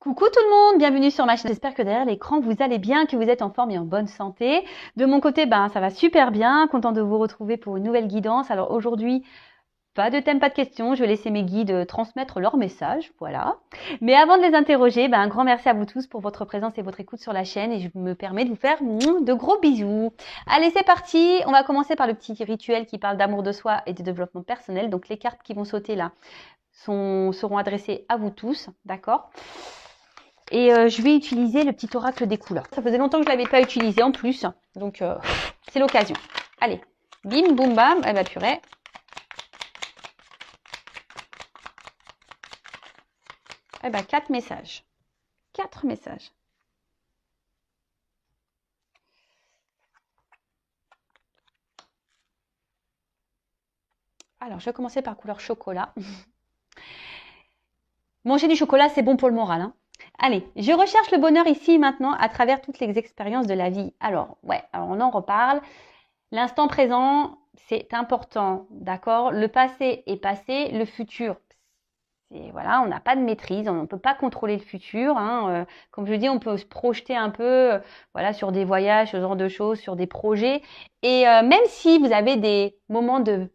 Coucou tout le monde, bienvenue sur ma chaîne. J'espère que derrière l'écran vous allez bien, que vous êtes en forme et en bonne santé. De mon côté, ça va super bien, content de vous retrouver pour une nouvelle guidance. Alors aujourd'hui, pas de thème, pas de questions, je vais laisser mes guides transmettre leur message, voilà. Mais avant de les interroger, un grand merci à vous tous pour votre présence et votre écoute sur la chaîne et je me permets de vous faire de gros bisous. Allez, c'est parti, on va commencer par le petit rituel qui parle d'amour de soi et de développement personnel. Donc les cartes qui vont sauter là seront adressées à vous tous, d'accord ? Et je vais utiliser le petit oracle des couleurs. Ça faisait longtemps que je ne l'avais pas utilisé en plus, donc c'est l'occasion. Allez, bim, boum, bam, eh ben purée. Eh ben 4 messages. 4 messages. Alors, je vais commencer par couleur chocolat. Manger du chocolat, c'est bon pour le moral, hein. Allez, je recherche le bonheur ici maintenant à travers toutes les expériences de la vie. Alors, alors on en reparle. L'instant présent, c'est important, d'accord? Le passé est passé, le futur, voilà, on n'a pas de maîtrise, on ne peut pas contrôler le futur, hein. Comme je dis, on peut se projeter un peu, voilà, sur des voyages, ce genre de choses, sur des projets. Et même si vous avez des moments de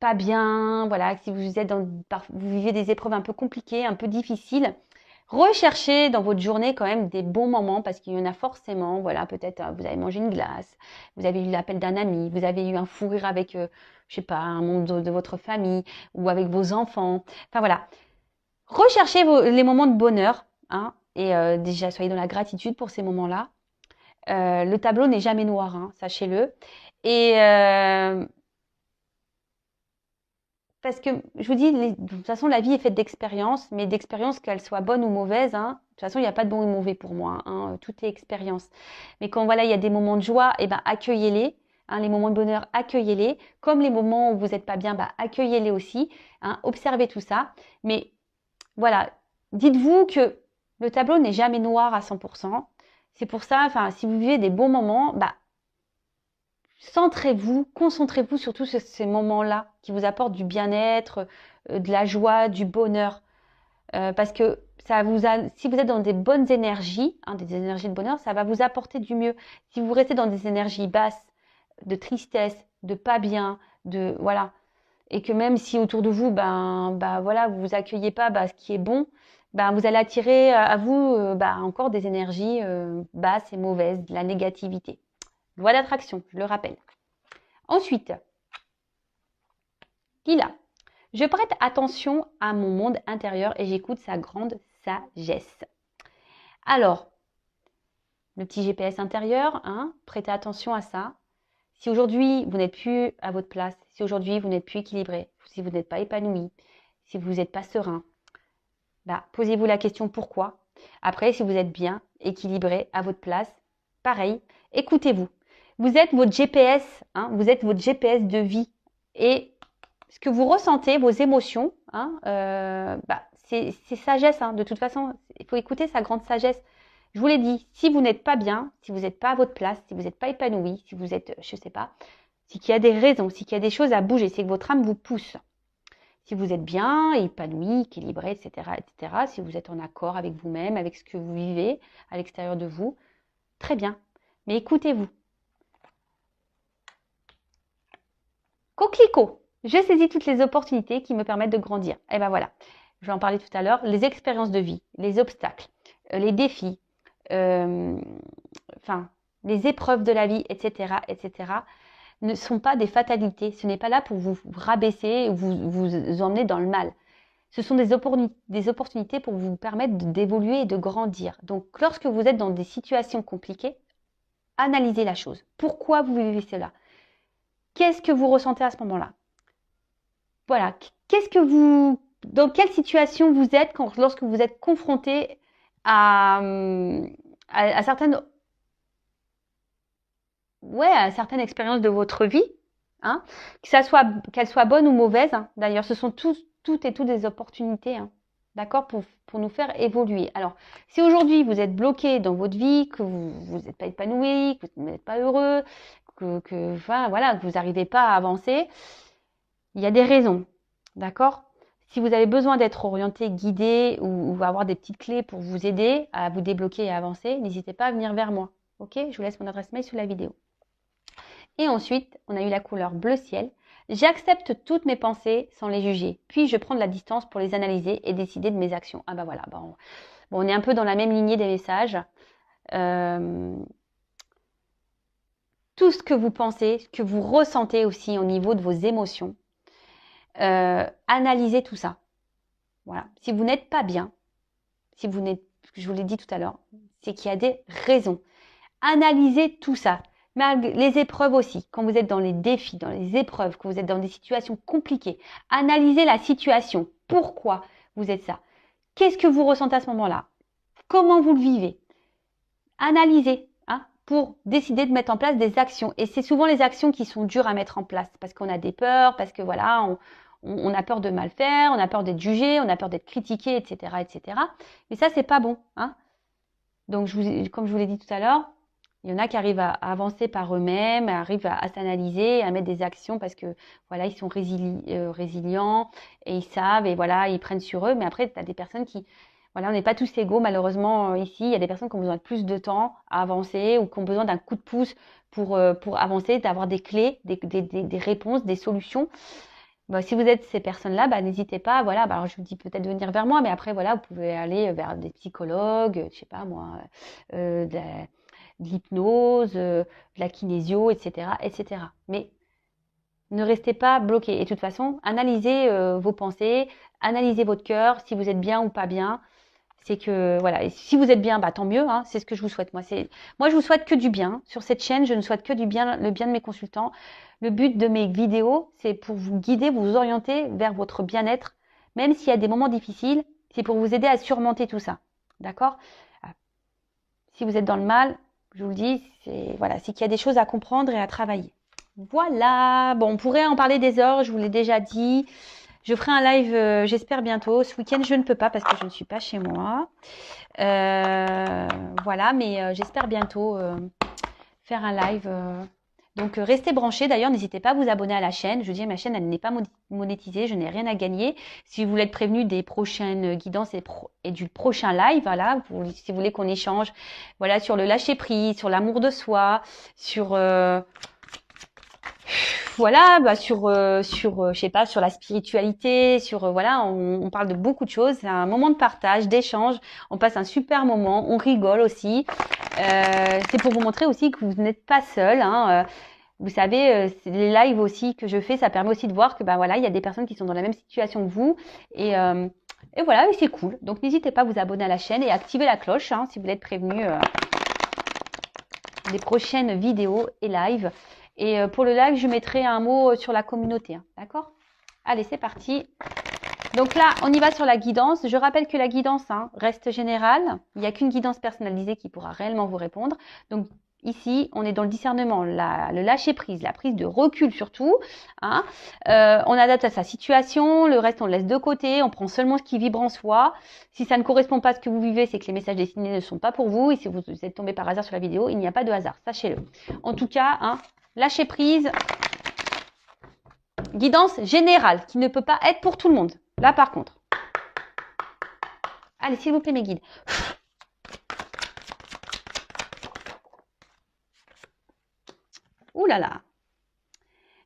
pas bien, voilà, si vous vous vivez des épreuves un peu compliquées, un peu difficiles, recherchez dans votre journée quand même des bons moments parce qu'il y en a forcément. Voilà, peut-être vous avez mangé une glace, vous avez eu l'appel d'un ami, vous avez eu un fou rire avec, je sais pas, un membre de votre famille ou avec vos enfants. Enfin voilà, recherchez les moments de bonheur, hein, et déjà soyez dans la gratitude pour ces moments-là. Le tableau n'est jamais noir, hein, sachez-le. Et parce que je vous dis, de toute façon, la vie est faite d'expériences, mais d'expériences, qu'elles soient bonnes ou mauvaises, hein. De toute façon, il n'y a pas de bon ou mauvais pour moi, hein, tout est expérience. Mais quand voilà, il y a des moments de joie, accueillez-les, hein, les moments de bonheur, accueillez-les. Comme les moments où vous n'êtes pas bien, accueillez-les aussi, hein, observez tout ça. Mais voilà, dites-vous que le tableau n'est jamais noir à 100%. C'est pour ça, si vous vivez des bons moments, centrez-vous, concentrez-vous sur tous ces moments-là qui vous apportent du bien-être, de la joie, du bonheur. Parce que si vous êtes dans des bonnes énergies, hein, des énergies de bonheur, ça va vous apporter du mieux. Si vous restez dans des énergies basses, de tristesse, de pas bien, voilà, et que même si autour de vous, voilà, vous accueillez pas ce qui est bon, vous allez attirer à vous encore des énergies basses et mauvaises, de la négativité. Loi d'attraction, je le rappelle. Ensuite, Lila, je prête attention à mon monde intérieur et j'écoute sa grande sagesse. Alors, le petit GPS intérieur, hein, prêtez attention à ça. Si aujourd'hui vous n'êtes plus à votre place, si aujourd'hui vous n'êtes plus équilibré, si vous n'êtes pas épanoui, si vous n'êtes pas serein, posez-vous la question pourquoi. Après, si vous êtes bien, équilibré, à votre place, pareil, écoutez-vous. Vous êtes votre GPS, hein, vous êtes votre GPS de vie. Et ce que vous ressentez, vos émotions, hein, c'est sagesse, hein. De toute façon, il faut écouter sa grande sagesse. Je vous l'ai dit, si vous n'êtes pas bien, si vous n'êtes pas à votre place, si vous n'êtes pas épanoui, si vous êtes, je sais pas, c'est qu'il y a des raisons, c'est qu'il y a des choses à bouger, c'est que votre âme vous pousse. Si vous êtes bien, épanoui, équilibré, etc., etc., si vous êtes en accord avec vous-même, avec ce que vous vivez à l'extérieur de vous, très bien. Mais écoutez-vous. Coquelicot, je saisis toutes les opportunités qui me permettent de grandir. Et voilà, je vais en parler tout à l'heure. Les expériences de vie, les obstacles, les défis, les épreuves de la vie, etc., etc., ne sont pas des fatalités. Ce n'est pas là pour vous rabaisser ou vous emmener dans le mal. Ce sont des opportunités pour vous permettre d'évoluer et de grandir. Donc, lorsque vous êtes dans des situations compliquées, analysez la chose. Pourquoi vous vivez cela? Qu'est-ce que vous ressentez à ce moment-là? Voilà, dans quelle situation vous êtes lorsque vous êtes confronté à certaines expériences de votre vie, hein, qu'elles soient bonnes ou mauvaises, hein. D'ailleurs, ce sont toutes des opportunités, hein, d'accord, pour nous faire évoluer. Alors, si aujourd'hui vous êtes bloqué dans votre vie, que vous n'êtes pas épanoui, que vous n'êtes pas heureux, que vous n'arrivez pas à avancer, il y a des raisons, d'accord? Si vous avez besoin d'être orienté, guidé ou avoir des petites clés pour vous aider à vous débloquer et à avancer, n'hésitez pas à venir vers moi. Ok? Je vous laisse mon adresse mail sous la vidéo. Et ensuite, on a eu la couleur bleu ciel. J'accepte toutes mes pensées sans les juger. Puis, je prends de la distance pour les analyser et décider de mes actions. Ah bah voilà, bon, on est un peu dans la même lignée des messages. Tout ce que vous pensez, ce que vous ressentez aussi au niveau de vos émotions, analysez tout ça. Voilà. Si vous n'êtes pas bien, si vous n'êtes, je vous l'ai dit tout à l'heure, c'est qu'il y a des raisons. Analysez tout ça. Les épreuves aussi, quand vous êtes dans les défis, dans les épreuves, quand vous êtes dans des situations compliquées, analysez la situation. Pourquoi vous êtes ça? Qu'est-ce que vous ressentez à ce moment-là? Comment vous le vivez? Analysez, hein, pour décider de mettre en place des actions. Et c'est souvent les actions qui sont dures à mettre en place parce qu'on a des peurs, parce que voilà, on a peur de mal faire, on a peur d'être jugé, on a peur d'être critiqué, etc., etc. Mais ça, c'est pas bon, hein. Donc, comme je vous l'ai dit tout à l'heure, il y en a qui arrivent à avancer par eux-mêmes, arrivent à s'analyser, à mettre des actions parce que voilà, ils sont résilients et ils savent et voilà, ils prennent sur eux. Mais après, tu as des personnes qui, voilà, on n'est pas tous égaux malheureusement ici. Il y a des personnes qui ont besoin de plus de temps à avancer ou qui ont besoin d'un coup de pouce pour avancer, d'avoir des clés, des réponses, des solutions. Bah, si vous êtes ces personnes-là, bah, n'hésitez pas. Voilà, bah, alors je vous dis peut-être de venir vers moi, mais après voilà, vous pouvez aller vers des psychologues, je sais pas moi, de l'hypnose, de la kinésio, etc., etc. Mais ne restez pas bloqué. Et de toute façon, analysez vos pensées, analysez votre cœur, si vous êtes bien ou pas bien. C'est que voilà, et si vous êtes bien, bah tant mieux, hein, c'est ce que je vous souhaite. Moi, je vous souhaite que du bien. Sur cette chaîne, je ne souhaite que du bien, le bien de mes consultants. Le but de mes vidéos, c'est pour vous guider, vous orienter vers votre bien-être, même s'il y a des moments difficiles, c'est pour vous aider à surmonter tout ça. D'accord? Si vous êtes dans le mal, je vous le dis, c'est qu'il y a des choses à comprendre et à travailler. Voilà. Bon, on pourrait en parler des heures, je vous l'ai déjà dit. Je ferai un live, j'espère bientôt. Ce week-end, je ne peux pas parce que je ne suis pas chez moi. Voilà, mais j'espère bientôt faire un live. Donc, restez branchés. D'ailleurs, n'hésitez pas à vous abonner à la chaîne. Je dis, ma chaîne, elle n'est pas monétisée. Je n'ai rien à gagner. Si vous voulez être prévenu des prochaines guidances et du prochain live, voilà, si vous voulez qu'on échange, voilà, sur le lâcher prise, sur l'amour de soi, sur voilà, bah je sais pas, sur la spiritualité, sur voilà, on parle de beaucoup de choses. C'est un moment de partage, d'échange. On passe un super moment, on rigole aussi. C'est pour vous montrer aussi que vous n'êtes pas seul. Hein. Vous savez, les lives aussi que je fais, ça permet aussi de voir que bah voilà, il y a des personnes qui sont dans la même situation que vous et voilà, et c'est cool. Donc n'hésitez pas à vous abonner à la chaîne et activer la cloche hein, si vous voulez être prévenu des prochaines vidéos et lives. Et pour le live, je mettrai un mot sur la communauté. Hein, d'accord? Allez, c'est parti. Donc là, on y va sur la guidance. Je rappelle que la guidance hein, reste générale. Il n'y a qu'une guidance personnalisée qui pourra réellement vous répondre. Donc ici, on est dans le discernement, le lâcher prise, la prise de recul surtout. Hein. On adapte à sa situation. Le reste, on le laisse de côté. On prend seulement ce qui vibre en soi. Si ça ne correspond pas à ce que vous vivez, c'est que les messages destinés ne sont pas pour vous. Et si vous êtes tombé par hasard sur la vidéo, il n'y a pas de hasard. Sachez-le. En tout cas, hein, lâcher prise. Guidance générale qui ne peut pas être pour tout le monde. Là, par contre. Allez, s'il vous plaît, mes guides. Ouh là là.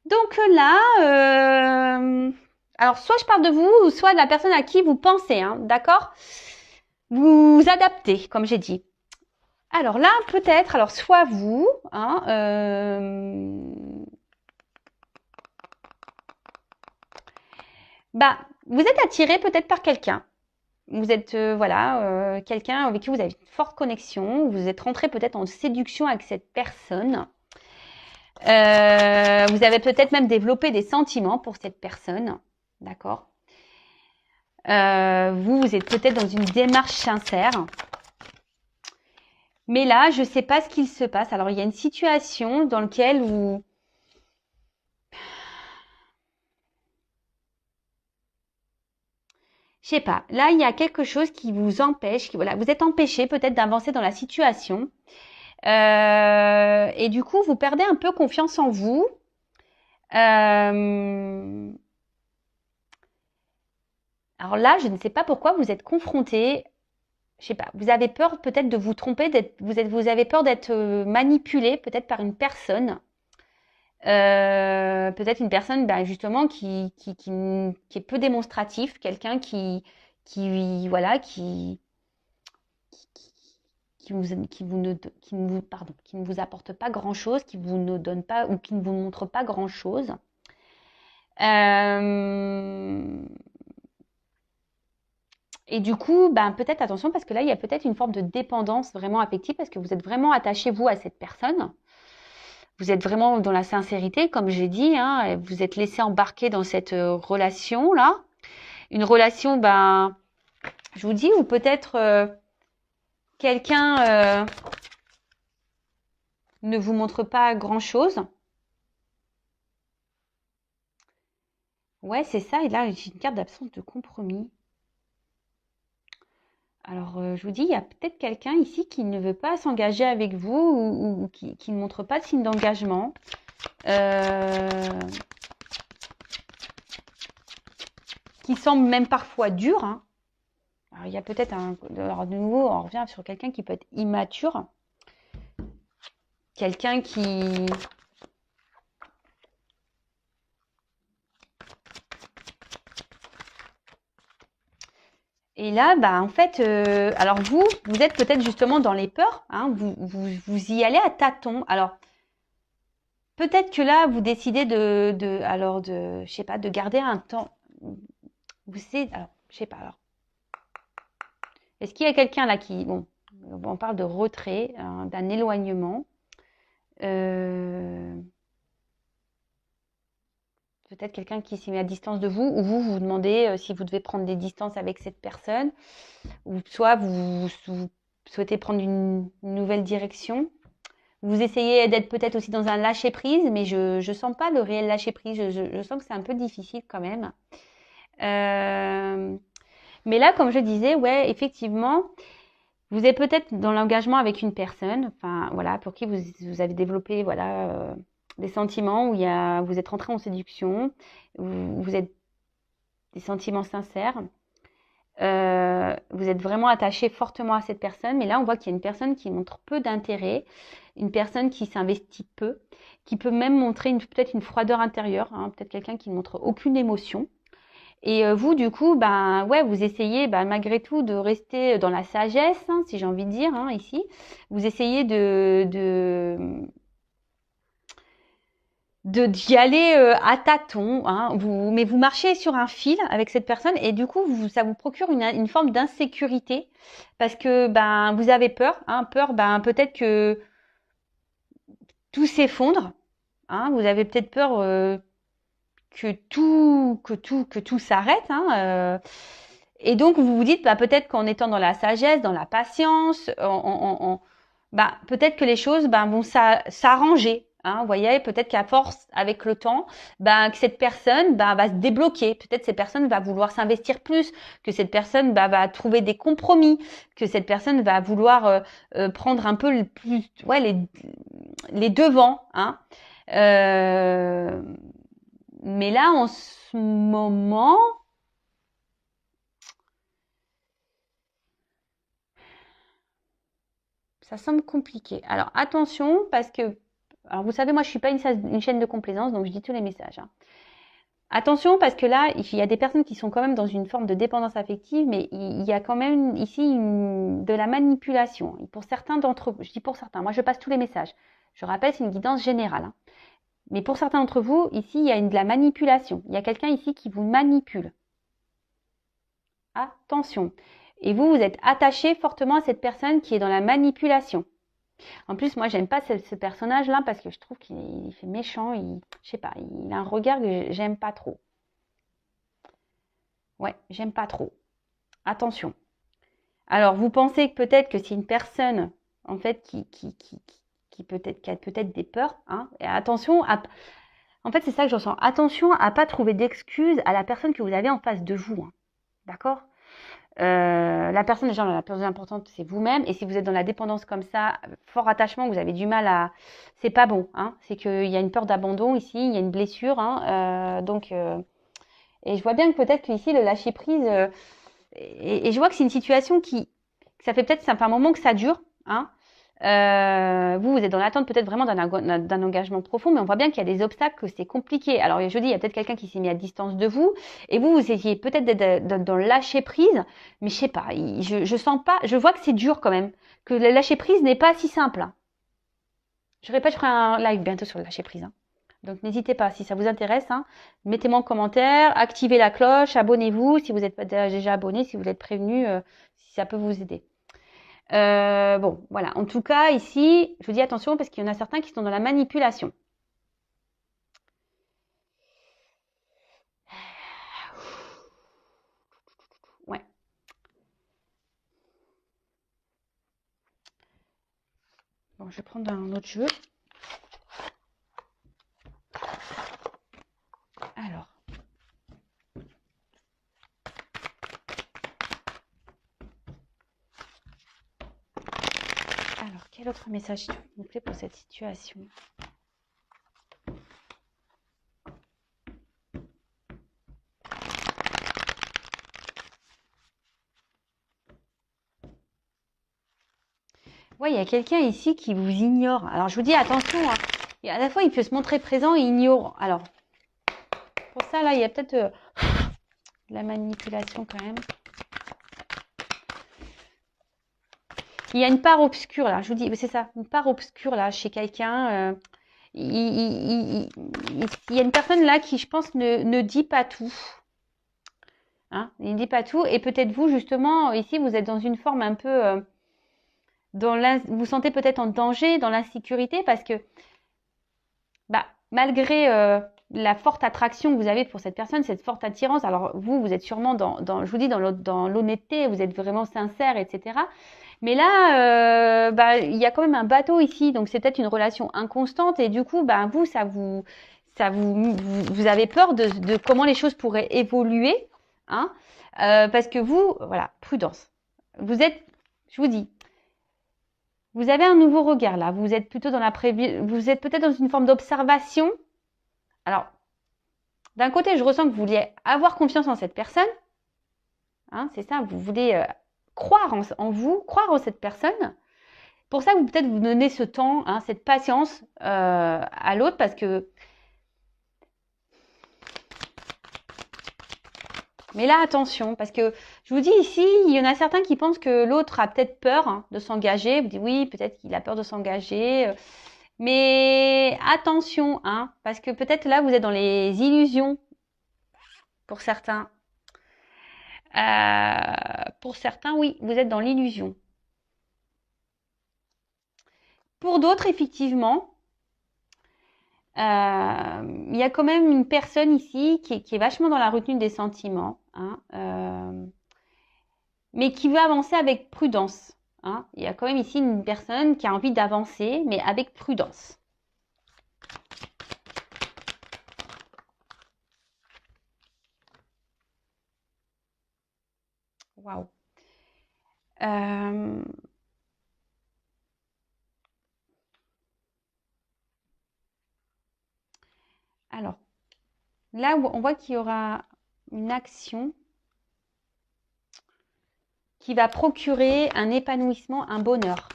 Donc là, alors soit je parle de vous, ou soit de la personne à qui vous pensez, hein, d'accord? Vous adaptez, comme j'ai dit. Alors là, peut-être, alors soit vous, hein, bah, vous êtes attiré peut-être par quelqu'un. Vous êtes, voilà, quelqu'un avec qui vous avez une forte connexion. Vous êtes rentré peut-être en séduction avec cette personne. Vous avez peut-être même développé des sentiments pour cette personne. D'accord? Vous êtes peut-être dans une démarche sincère. Mais là, je ne sais pas ce qu'il se passe. Alors, il y a une situation dans laquelle vous... Je sais pas. Là, il y a quelque chose qui vous empêche. Voilà, vous êtes empêché peut-être d'avancer dans la situation. Et du coup, vous perdez un peu confiance en vous. Alors là, je ne sais pas pourquoi vous êtes confronté, je sais pas, vous avez peur peut-être de vous tromper, vous avez peur d'être manipulé peut-être par une personne. Peut-être une personne justement qui est peu démonstratif, quelqu'un voilà, qui ne vous apporte pas grand-chose, qui vous ne donne pas ou qui ne vous montre pas grand-chose. Et du coup, peut-être attention parce que là, il y a peut-être une forme de dépendance vraiment affective parce que vous êtes vraiment attaché, vous, à cette personne. Vous êtes vraiment dans la sincérité, comme j'ai dit, hein, vous êtes laissé embarquer dans cette relation-là. Une relation, je vous dis, ou peut-être quelqu'un ne vous montre pas grand-chose. Ouais, c'est ça. Et là, j'ai une carte d'absence de compromis. Alors, je vous dis, il y a peut-être quelqu'un ici qui ne veut pas s'engager avec vous ou qui ne montre pas de signe d'engagement. Qui semble même parfois dur. Hein. Alors, il y a peut-être alors de nouveau, on revient sur quelqu'un qui peut être immature. Quelqu'un qui... Et là, en fait, alors vous êtes peut-être justement dans les peurs. Hein, vous y allez à tâtons. Alors, peut-être que là, vous décidez je sais pas, de garder un temps. Vous savez, alors, je sais pas. Alors, est-ce qu'il y a quelqu'un là qui, bon, on parle de retrait, d'un éloignement. Peut-être quelqu'un qui s'y met à distance de vous, ou vous demandez si vous devez prendre des distances avec cette personne, ou soit vous souhaitez prendre une nouvelle direction. Vous essayez d'être peut-être aussi dans un lâcher-prise, mais je sens pas le réel lâcher-prise. Je sens que c'est un peu difficile quand même. Mais là, comme je disais, ouais, effectivement, vous êtes peut-être dans l'engagement avec une personne, enfin voilà, pour qui vous avez développé voilà des sentiments où vous êtes rentré en séduction, vous êtes des sentiments sincères. Vous êtes vraiment attaché fortement à cette personne, mais là on voit qu'il y a une personne qui montre peu d'intérêt, une personne qui s'investit peu, qui peut même montrer peut-être une froideur intérieure, hein, peut-être quelqu'un qui ne montre aucune émotion. Et vous, du coup, ouais, vous essayez malgré tout de rester dans la sagesse, hein, si j'ai envie de dire, hein, ici. Vous essayez d'y aller à tâtons, hein, mais vous marchez sur un fil avec cette personne et du coup, ça vous procure une forme d'insécurité parce que vous avez peur, hein, peur, peut-être que tout s'effondre, hein, vous avez peut-être peur que tout s'arrête, hein, et donc vous vous dites peut-être qu'en étant dans la sagesse, dans la patience, peut-être que les choses vont s'arranger. Hein, vous voyez, peut-être qu'à force, avec le temps, que cette personne va se débloquer. Peut-être cette personne va vouloir s'investir plus, que cette personne va trouver des compromis, que cette personne va vouloir prendre un peu les devants. Hein. Mais là, en ce moment, ça semble compliqué. Alors attention, parce que, alors vous savez, moi je suis pas une chaîne de complaisance, donc je dis tous les messages. Hein. Attention, parce que là, il y a des personnes qui sont quand même dans une forme de dépendance affective, mais il y a quand même ici de la manipulation. Et pour certains d'entre vous, je dis pour certains, moi je passe tous les messages. Je rappelle, c'est une guidance générale. Hein. Mais pour certains d'entre vous, ici, il y a de la manipulation. Il y a quelqu'un ici qui vous manipule. Attention. Et vous êtes attaché fortement à cette personne qui est dans la manipulation. En plus, moi, j'aime pas ce personnage-là parce que je trouve qu'il fait méchant. Je sais pas, il a un regard que j'aime pas trop. Ouais, j'aime pas trop. Attention. Alors, vous pensez que peut-être que c'est une personne, en fait, qui a peut-être des peurs. Hein, et attention en fait, c'est ça que je ressens. Attention à pas trouver d'excuses à la personne que vous avez en face de vous. Hein. D'accord ? La personne déjà la plus importante c'est vous-même et si vous êtes dans la dépendance comme ça, fort attachement, vous avez du mal à, c'est pas bon, hein, c'est qu'il y a une peur d'abandon ici, il y a une blessure, hein, donc Et je vois bien que peut-être qu'ici, le lâcher prise, et je vois que c'est une situation que ça fait peut-être, ça fait un moment que ça dure, hein. Vous êtes dans l'attente peut-être vraiment d'un engagement profond, mais on voit bien qu'il y a des obstacles, que c'est compliqué. Alors, je dis, il y a peut-être quelqu'un qui s'est mis à distance de vous, et vous essayez peut-être d'être dans le lâcher prise, mais je sais pas, je sens pas, je vois que c'est dur quand même, que le lâcher prise n'est pas si simple, hein. Je répète, je ferai un live bientôt sur le lâcher prise, hein. Donc, n'hésitez pas, si ça vous intéresse, hein, mettez-moi en commentaire, activez la cloche, abonnez-vous si vous n'êtes pas déjà abonné, si vous êtes prévenu, si ça peut vous aider. Bon, voilà. En tout cas, ici, je vous dis attention parce qu'il y en a certains qui sont dans la manipulation. Ouais. Bon, je vais prendre un autre jeu. Alors. Alors, quel autre message s'il vous plaît pour cette situation? Ouais, il y a quelqu'un ici qui vous ignore. Alors, je vous dis attention, hein. À la fois, il peut se montrer présent et ignore. Alors, pour ça, là, il y a peut-être de la manipulation quand même. Il y a une part obscure, là. Je vous dis, c'est ça, une part obscure, là, chez quelqu'un. Il y a une personne, là, qui, je pense, ne dit pas tout. Hein, il ne dit pas tout. Et peut-être vous, justement, ici, vous êtes dans une forme un peu... vous vous sentez peut-être en danger, dans l'insécurité, parce que bah, malgré la forte attraction que vous avez pour cette personne, cette forte attirance, alors vous êtes sûrement je vous dis, dans l'honnêteté, vous êtes vraiment sincère, etc. Mais là, bah, il y a quand même un bateau ici, donc c'est peut-être une relation inconstante, et du coup, bah, vous avez peur de comment les choses pourraient évoluer, hein, parce que vous, voilà, prudence. Vous êtes, je vous dis, vous avez un nouveau regard là. Vous êtes plutôt vous êtes peut-être dans une forme d'observation. Alors, d'un côté, je ressens que vous vouliez avoir confiance en cette personne. Hein, c'est ça, vous voulez croire en vous, croire en cette personne. Pour ça, vous peut-être vous donnez ce temps, hein, cette patience à l'autre, parce que... Mais là, attention, parce que je vous dis ici, il y en a certains qui pensent que l'autre a peut-être peur, hein, de s'engager. Vous dites oui, peut-être qu'il a peur de s'engager. Mais attention, hein, parce que peut-être là, vous êtes dans les illusions pour certains. Pour certains, oui, vous êtes dans l'illusion. Pour d'autres, effectivement, il y a quand même une personne ici qui est vachement dans la retenue des sentiments, hein, mais qui veut avancer avec prudence. Hein. Il y a quand même ici une personne qui a envie d'avancer, mais avec prudence. Waouh. Alors, là, on voit qu'il y aura une action qui va procurer un épanouissement, un bonheur.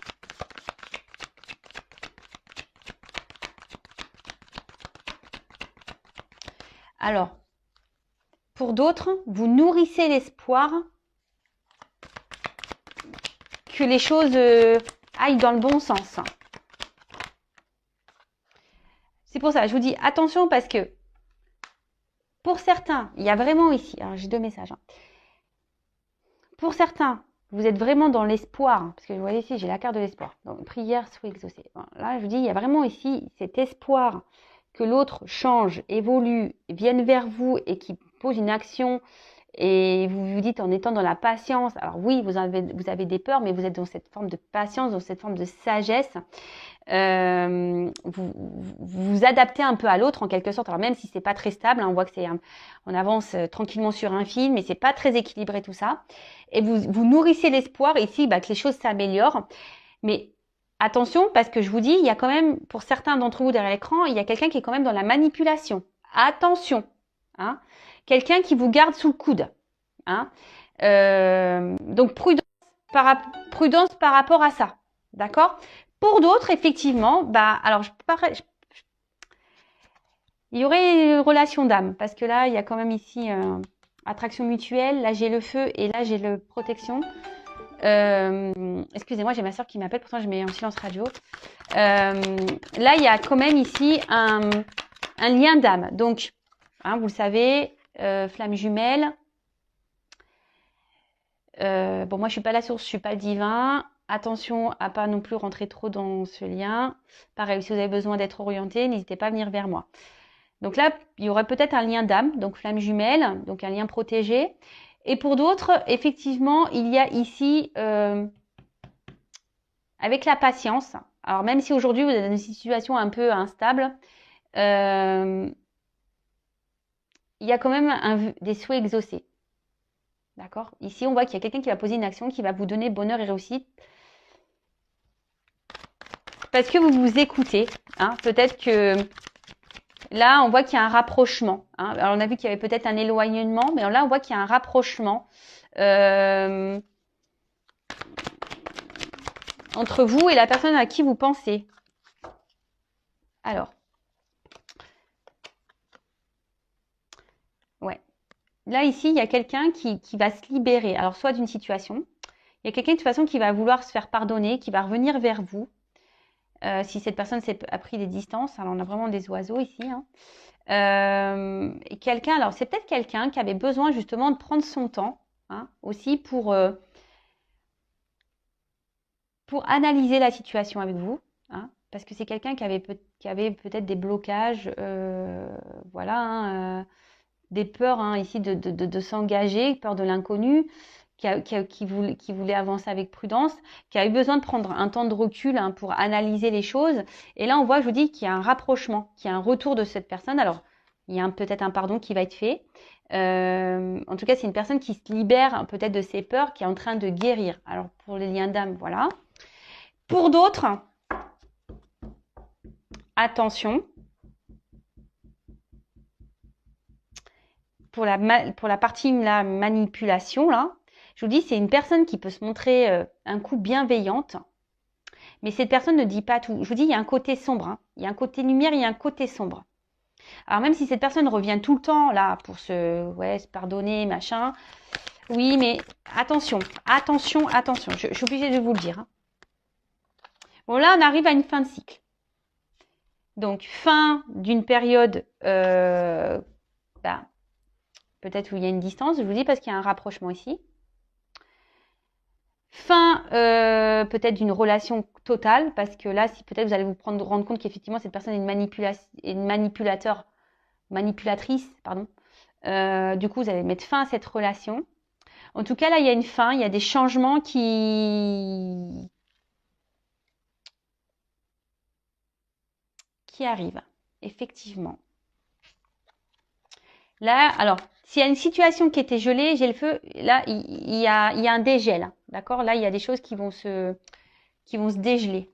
Alors, pour d'autres, vous nourrissez l'espoir que les choses aillent dans le bon sens. C'est pour ça, je vous dis attention parce que pour certains, il y a vraiment ici, alors j'ai deux messages. Hein. Pour certains, vous êtes vraiment dans l'espoir, parce que vous voyez ici, j'ai la carte de l'espoir. Donc, prière soit exaucée. Bon, là, je vous dis, il y a vraiment ici cet espoir que l'autre change, évolue, vienne vers vous et qui pose une action. Et vous vous dites en étant dans la patience, alors oui, vous avez des peurs, mais vous êtes dans cette forme de patience, dans cette forme de sagesse. Vous vous adaptez un peu à l'autre en quelque sorte. Alors même si c'est pas très stable, hein, on voit que on avance tranquillement sur un fil, mais c'est pas très équilibré tout ça. Et vous nourrissez l'espoir ici que les choses s'améliorent. Mais attention, parce que je vous dis, il y a quand même, pour certains d'entre vous derrière l'écran, il y a quelqu'un qui est quand même dans la manipulation. Attention. Hein. Quelqu'un qui vous garde sous le coude. Hein. Donc, prudence par rapport à ça. D'accord? Pour d'autres, effectivement, bah, alors, il y aurait une relation d'âme, parce que là, il y a quand même ici attraction mutuelle. Là, j'ai le feu et là, j'ai le protection. Excusez-moi, j'ai ma soeur qui m'appelle, pourtant je mets en silence radio. Là, il y a quand même ici un lien d'âme. Donc, hein, vous le savez, flamme jumelle. Bon, moi, je suis pas la source, je suis pas le divin. Attention à pas non plus rentrer trop dans ce lien. Pareil, si vous avez besoin d'être orienté, n'hésitez pas à venir vers moi. Donc là, il y aurait peut-être un lien d'âme, donc flamme jumelle, donc un lien protégé. Et pour d'autres, effectivement, il y a ici, avec la patience, alors même si aujourd'hui vous êtes dans une situation un peu instable, il y a quand même des souhaits exaucés. D'accord? Ici, on voit qu'il y a quelqu'un qui va poser une action qui va vous donner bonheur et réussite. Parce que vous vous écoutez. Hein, peut-être que là, on voit qu'il y a un rapprochement. Hein. Alors, on a vu qu'il y avait peut-être un éloignement, mais là, on voit qu'il y a un rapprochement entre vous et la personne à qui vous pensez. Alors, ouais. Là, ici, il y a quelqu'un qui va se libérer. Alors, soit d'une situation. Il y a quelqu'un de toute façon qui va vouloir se faire pardonner, qui va revenir vers vous. Si cette personne a pris des distances, alors on a vraiment des oiseaux ici. Hein. Et quelqu'un, alors c'est peut-être quelqu'un qui avait besoin justement de prendre son temps, hein, aussi pour analyser la situation avec vous, hein, parce que c'est quelqu'un qui avait peut-être des blocages, voilà, hein, des peurs hein, ici de s'engager, peur de l'inconnu, qui voulait avancer avec prudence, qui a eu besoin de prendre un temps de recul hein, pour analyser les choses. Et là, on voit, je vous dis, qu'il y a un rapprochement, qu'il y a un retour de cette personne. Alors, il y a peut-être un pardon qui va être fait. En tout cas, c'est une personne qui se libère peut-être de ses peurs, qui est en train de guérir. Alors, pour les liens d'âme, voilà. Pour d'autres, attention. Pour la partie la manipulation, là, je vous dis, c'est une personne qui peut se montrer un coup bienveillante, mais cette personne ne dit pas tout. Je vous dis, il y a un côté sombre, hein. Il y a un côté lumière, il y a un côté sombre. Alors même si cette personne revient tout le temps là pour se pardonner, machin, oui, mais attention, attention, attention. Je suis obligée de vous le dire. Hein. Bon, là, on arrive à une fin de cycle. Donc, fin d'une période, peut-être où il y a une distance, je vous dis parce qu'il y a un rapprochement ici. Fin peut-être d'une relation totale, parce que là, si peut-être vous allez vous rendre compte qu'effectivement cette personne est une manipulatrice, pardon. Du coup, vous allez mettre fin à cette relation. En tout cas, là, il y a une fin, il y a des changements qui arrivent, effectivement. Là, alors, s'il y a une situation qui était gelée, j'ai le feu, là, il y a un dégel. D'accord? Là, il y a des choses qui vont se dégeler.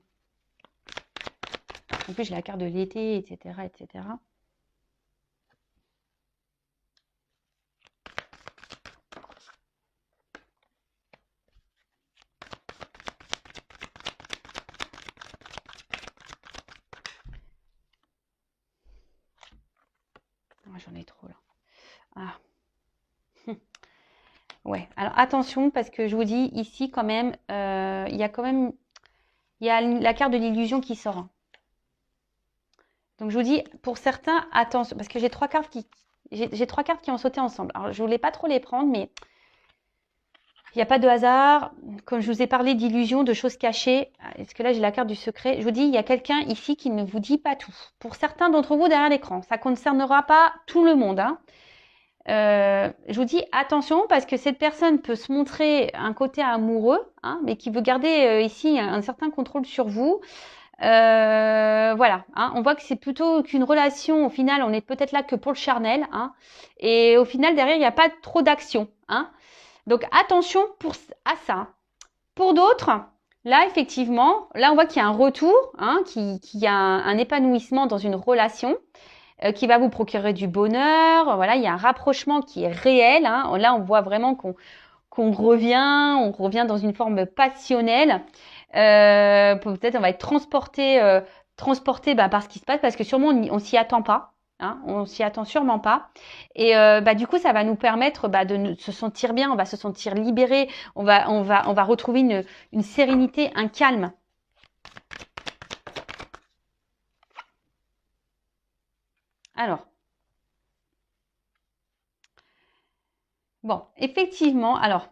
En plus, j'ai la carte de l'été, etc., etc. Oh, j'en ai trop là. Ah. Ouais, alors attention parce que je vous dis ici quand même, il y a la carte de l'illusion qui sort. Hein. Donc je vous dis pour certains attention parce que j'ai trois cartes qui ont sauté ensemble. Alors je voulais pas trop les prendre mais il n'y a pas de hasard. Comme je vous ai parlé d'illusion, de choses cachées, est-ce que là j'ai la carte du secret? Je vous dis il y a quelqu'un ici qui ne vous dit pas tout. Pour certains d'entre vous derrière l'écran, ça concernera pas tout le monde. Hein. Je vous dis attention parce que cette personne peut se montrer un côté amoureux, hein, mais qui veut garder ici un certain contrôle sur vous. Voilà, hein, on voit que c'est plutôt qu'une relation. Au final, on est peut-être là que pour le charnel, hein, et au final derrière il n'y a pas trop d'action. Hein. Donc attention à ça. Pour d'autres, là effectivement, là on voit qu'il y a un retour, hein, qu'il y a un épanouissement dans une relation. qui va vous procurer du bonheur. Voilà, il y a un rapprochement qui est réel. Hein. Là, on voit vraiment qu'on revient dans une forme passionnelle. Peut-être on va être transporté par ce qui se passe, parce que sûrement on s'y attend pas. Hein, on s'y attend sûrement pas. Et du coup, ça va nous permettre de se sentir bien, on va se sentir libéré, on va retrouver une sérénité, un calme. Alors, bon, effectivement, alors,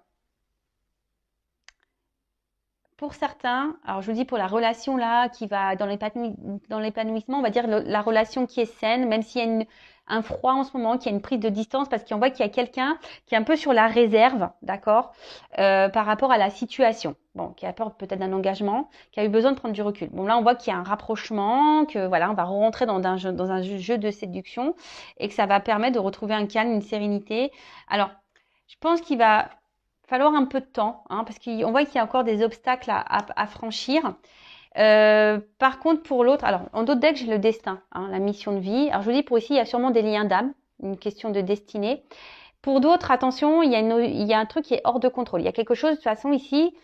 pour certains, alors je vous dis pour la relation là qui va dans l'épanouissement, on va dire la relation qui est saine, même s'il y a un froid en ce moment, qu'il y a une prise de distance, parce qu'on voit qu'il y a quelqu'un qui est un peu sur la réserve, d'accord, par rapport à la situation. Bon, qui a peur peut-être d'un engagement, qui a eu besoin de prendre du recul. Bon, là, on voit qu'il y a un rapprochement, que voilà, on va rentrer dans un jeu de séduction, et que ça va permettre de retrouver un calme, une sérénité. Alors, je pense qu'il va falloir un peu de temps, hein, parce qu'on voit qu'il y a encore des obstacles à franchir. Par contre, pour l'autre, alors en d'autres decks, j'ai le destin, hein, la mission de vie. Alors je vous dis, pour ici, il y a sûrement des liens d'âme, une question de destinée. Pour d'autres, attention, il y a un truc qui est hors de contrôle. Il y a quelque chose, de toute façon, ici,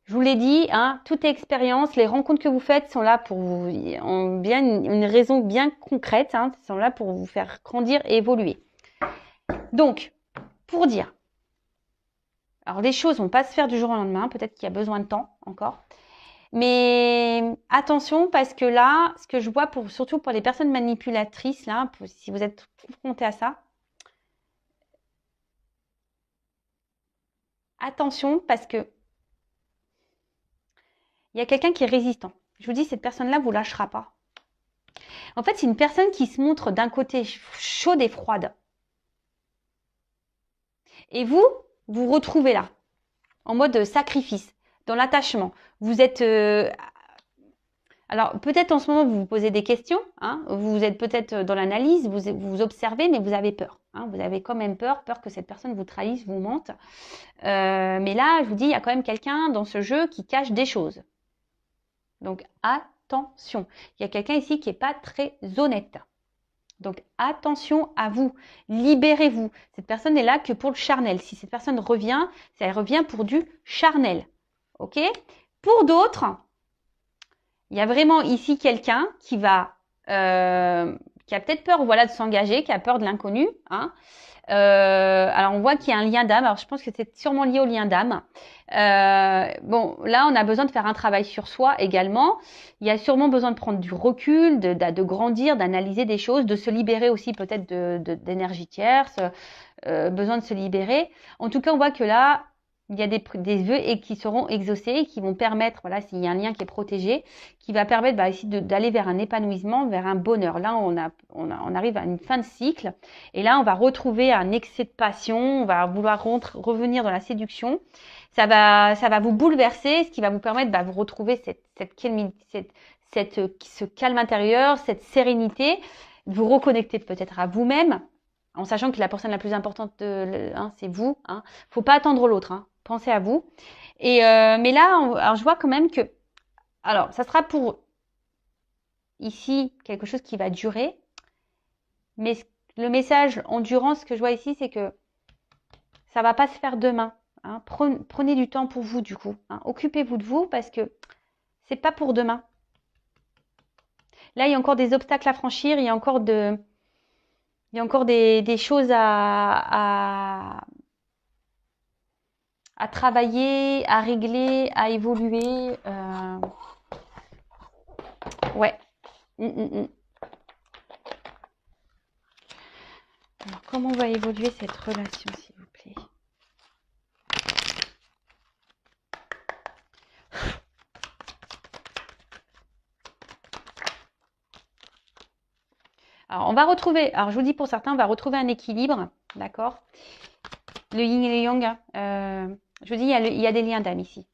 je vous l'ai dit, hein, toute expérience, les rencontres que vous faites sont là pour vous, ont bien une raison bien concrète, hein, sont là pour vous faire grandir et évoluer. Donc, pour dire, alors les choses vont pas se faire du jour au lendemain, peut-être qu'il y a besoin de temps encore. Mais attention, parce que là, ce que je vois surtout pour les personnes manipulatrices, là, si vous êtes confrontés à ça, attention, parce que il y a quelqu'un qui est résistant. Je vous dis, cette personne-là vous lâchera pas. En fait, c'est une personne qui se montre d'un côté chaude et froide. Et vous vous retrouvez là, en mode sacrifice, dans l'attachement. Vous êtes... alors, peut-être en ce moment, vous vous posez des questions. Hein, vous êtes peut-être dans l'analyse, vous observez, mais vous avez peur. Hein, vous avez quand même peur que cette personne vous trahisse, vous mente. Mais là, je vous dis, il y a quand même quelqu'un dans ce jeu qui cache des choses. Donc, attention. Il y a quelqu'un ici qui n'est pas très honnête. Donc, attention à vous. Libérez-vous. Cette personne n'est là que pour le charnel. Si cette personne revient, elle revient pour du charnel. OK? Pour d'autres, il y a vraiment ici quelqu'un qui a peut-être peur, voilà, de s'engager, qui a peur de l'inconnu. Hein. Alors, on voit qu'il y a un lien d'âme. Alors, je pense que c'est sûrement lié au lien d'âme. Bon, là, on a besoin de faire un travail sur soi également. Il y a sûrement besoin de prendre du recul, de grandir, d'analyser des choses, de se libérer aussi peut-être d'énergie tierce, besoin de se libérer. En tout cas, on voit que là, il y a des vœux et qui seront exaucés et qui vont permettre, voilà, s'il y a un lien qui est protégé, qui va permettre ici d'aller vers un épanouissement, vers un bonheur. Là, on arrive à une fin de cycle et là, on va retrouver un excès de passion, on va vouloir revenir dans la séduction. Ça va vous bouleverser, ce qui va vous permettre de vous retrouver ce calme intérieur, cette sérénité, de vous reconnecter peut-être à vous-même, en sachant que la personne la plus importante, c'est vous. Hein. Faut pas attendre l'autre. Hein. Pensez à vous. Et mais là, alors je vois quand même que, alors ça sera pour ici quelque chose qui va durer, mais le message endurance que je vois ici, c'est que ça va pas se faire demain. Hein. Prenez du temps pour vous du coup. Hein. Occupez-vous de vous parce que c'est pas pour demain. Là, il y a encore des obstacles à franchir. Il y a encore des choses à travailler, à régler, à évoluer. Ouais. Alors, comment va évoluer cette relation, s'il vous plaît? Alors, on va retrouver, alors je vous dis pour certains, on va retrouver un équilibre, d'accord? Le yin et le yang, je vous dis, il y a des liens d'âme ici.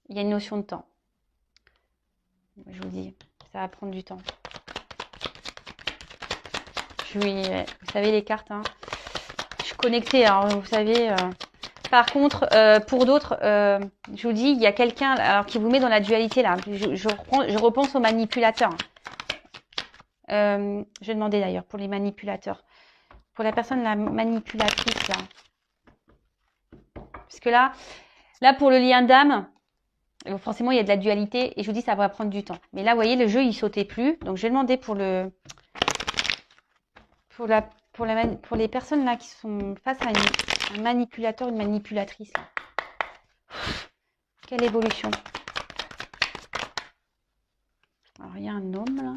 Il y a une notion de temps. Je vous dis, ça va prendre du temps. Vous savez les cartes, hein. Je suis connectée, alors vous savez, Par contre, pour d'autres, je vous dis, il y a quelqu'un alors qui vous met dans la dualité là. Je repense aux manipulateurs. Je vais demander d'ailleurs pour les manipulateurs. Pour la personne, la manipulatrice là. Parce que là pour le lien d'âme, forcément il y a de la dualité et je vous dis ça va prendre du temps. Mais là, vous voyez, le jeu il sautait plus. Donc je vais demander pour les personnes là qui sont face à un manipulateur, une manipulatrice. Là. Quelle évolution. Alors, il y a un homme, là.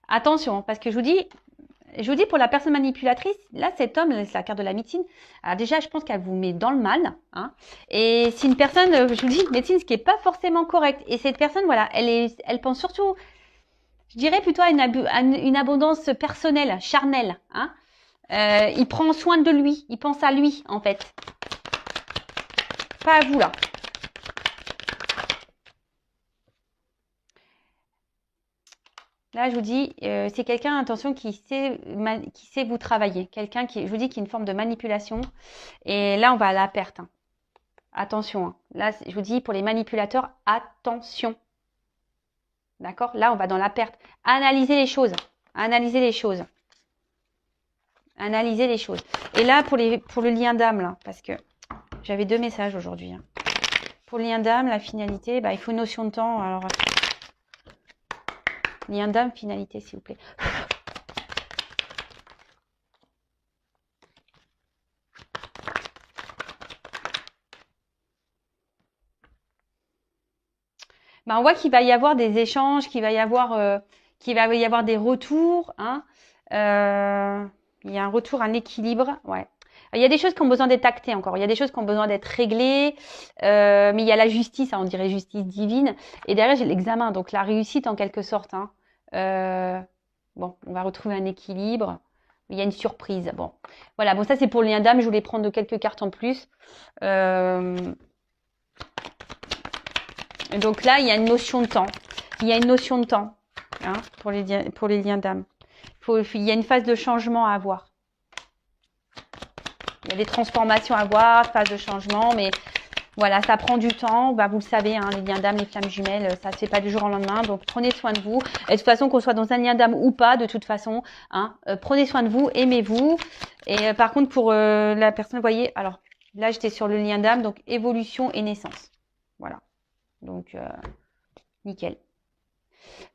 Attention, parce que je vous dis pour la personne manipulatrice, là, cet homme, c'est la carte de la médecine. Alors déjà, je pense qu'elle vous met dans le mal. Hein, et c'est une personne, je vous dis, médecine, ce qui n'est pas forcément correct. Et cette personne, voilà, elle pense surtout, je dirais plutôt à une abondance personnelle, charnelle. Hein. Il prend soin de lui, il pense à lui en fait. Pas à vous là. Là, je vous dis, c'est quelqu'un, attention, qui sait vous travailler. Quelqu'un qui, je vous dis, qui a une forme de manipulation. Et là, on va à la perte. Hein. Attention. Hein. Là, je vous dis, pour les manipulateurs, attention. D'accord? Là, on va dans la perte. Analysez les choses. Analysez les choses. Analyser les choses. Et là, pour le lien d'âme, là, parce que j'avais 2 messages aujourd'hui. Hein. Pour le lien d'âme, la finalité, bah, il faut une notion de temps. Alors, lien d'âme, finalité, s'il vous plaît. Bah, on voit qu'il va y avoir des échanges, qu'il va y avoir des retours. Hein. Il y a un retour, un équilibre. Ouais. Il y a des choses qui ont besoin d'être actées encore. Il y a des choses qui ont besoin d'être réglées. Mais il y a la justice, hein, on dirait justice divine. Et derrière, j'ai l'examen, donc la réussite en quelque sorte. Hein. Bon, on va retrouver un équilibre. Il y a une surprise. Bon, voilà. Bon, ça c'est pour le lien d'âme. Je voulais prendre quelques cartes en plus. Donc là, il y a une notion de temps. Il y a une notion de temps hein, pour les liens d'âme. Il y a une phase de changement à avoir. Il y a des transformations à avoir, phase de changement, mais voilà, ça prend du temps. Bah, vous le savez, hein, les liens d'âme, les flammes jumelles, ça ne se fait pas du jour au lendemain. Donc, prenez soin de vous. Et de toute façon, qu'on soit dans un lien d'âme ou pas, de toute façon, hein, prenez soin de vous, aimez-vous. Et par contre, pour la personne, vous voyez, alors là, j'étais sur le lien d'âme, donc évolution et naissance. Voilà. Donc, nickel.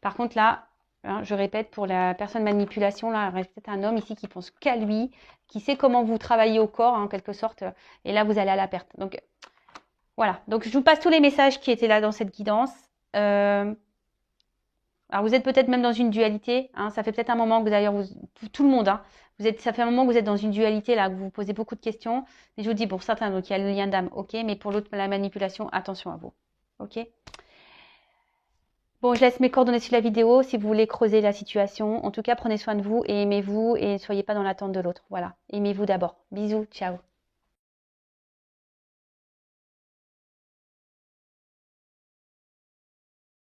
Par contre, là, hein, je répète, pour la personne manipulation, là, il reste peut-être un homme ici qui pense qu'à lui, qui sait comment vous travaillez au corps, hein, en quelque sorte. Et là, vous allez à la perte. Donc, voilà. Donc, je vous passe tous les messages qui étaient là dans cette guidance. Alors, vous êtes peut-être même dans une dualité. Hein, ça fait peut-être un moment que d'ailleurs, tout le monde, hein, ça fait un moment que vous êtes dans une dualité, là, que vous vous posez beaucoup de questions. Et je vous dis, pour certains, donc, il y a le lien d'âme, ok, mais pour l'autre, la manipulation, attention à vous. Ok. Bon, je laisse mes coordonnées sur la vidéo si vous voulez creuser la situation. En tout cas, prenez soin de vous et aimez-vous et ne soyez pas dans l'attente de l'autre. Voilà. Aimez-vous d'abord. Bisous. Ciao.